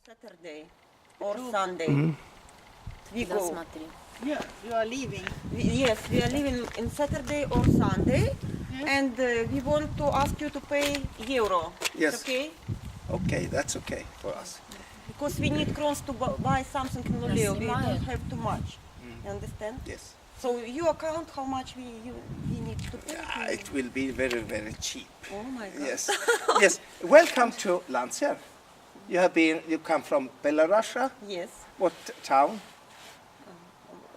Saturday or Sunday. We go. Yeah, you are leaving. Yes, we are leaving in Saturday or Sunday, and we want to ask you to pay euro. Yes. It's okay? Okay, that's okay for us. Because we need crowns to buy something in Luleo. We don't have too much. You understand? Yes. So you account how much we need to pay. It will be very, very cheap. Oh my God. Yes. Yes. Welcome to Lansjärv. You come from Belarus? Yes. What town?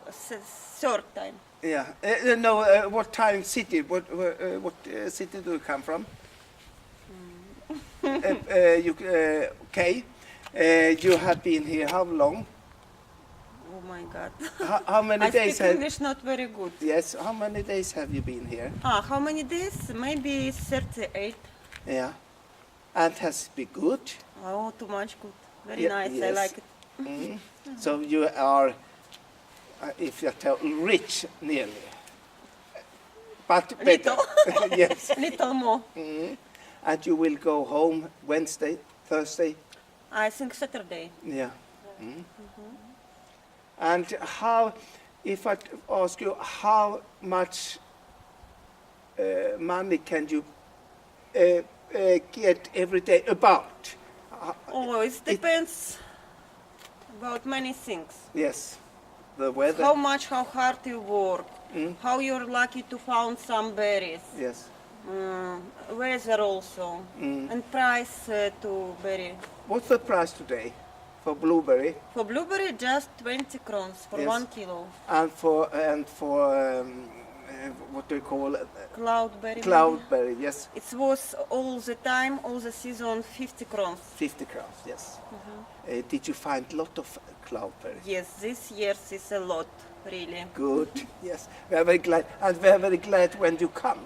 Third time. Yeah. What time city? What city do you come from? Okay. You have been here how long? Oh my God. How many I days? speak English not very good. Yes. How many days have you been here? How many days? Maybe 38. Yeah. And has it been good? Oh, too much good. Very Yeah, nice. I yes. like it. So you are, if you tell, rich nearly. But better. Little. Yes. Little more. And you will go home Wednesday, Thursday? I think Saturday. Yeah. And how, if I ask you, how much money can you get every day about? Oh, it depends about many things. Yes. The weather? How much, how hard you work, how you're lucky to find some berries, Yes. weather also, and price to berry. What's the price today for blueberry For blueberry, just 20 crowns for Yes. 1 kilo. and for what do you call it? Cloudberry. Cloudberry? Yes, It was all the time, all the season, 50 crowns. 50 crowns. Yes. Did you find a lot of cloudberry? Yes, this year is a lot, really. Good. Yes, we are very glad, and we are very glad when you come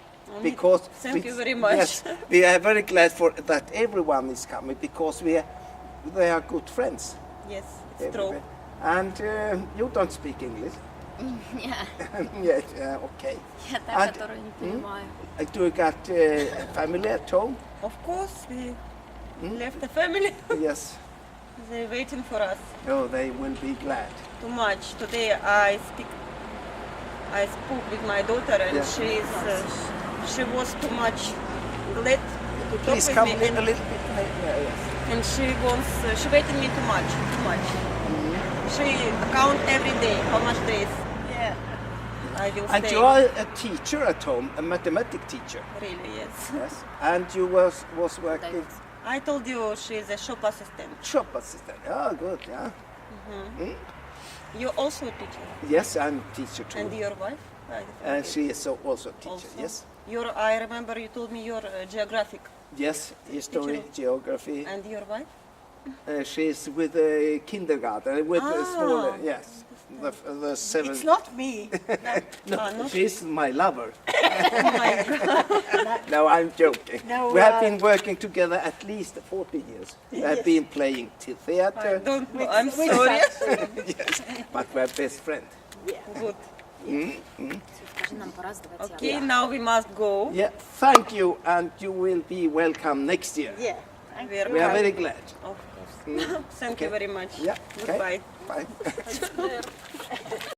because Thank you very much. Yes, we are very glad for that everyone is coming because they are good friends. Yes, it's true. Everywhere. And you don't speak English. Yeah, Yeah, okay. я так, который не понимаю. Do you got family at home? Of course, we left the family. Yes. They're waiting for us. Oh, they will be glad. Too much. Today I spoke with my daughter, and Yeah. she was too much glad to talk Please with come me, a little bit. Yes. and she waited me too much. She count every day how much days Yeah. I will And stay. you are a teacher at home, a mathematics teacher. Really, yes. Yes. And you was working I told you she's a shop assistant. shop assistant. Oh, good. Yeah. You also a teacher, Yes, I'm a teacher too. and your wife? And she is also a teacher. Also? Yes. I remember you told me you're geographic, Yes. History, Teacher. geography. and your wife? She's with kindergarten, with the smaller. Yes. The seven. It's not me. No, not she's my lover. Oh my God. No, I'm joking. No, We have been working together at least 40 years. We have been playing theater. Don't know. I'm sorry. Yes, but we're best friends. Good. Скажи, нам пора сдавать Okay, now we must go. Yeah, thank you, and you will be welcome next year. Yeah. We are very glad. Of course. Thank you very much. Yeah, okay. Goodbye. Bye.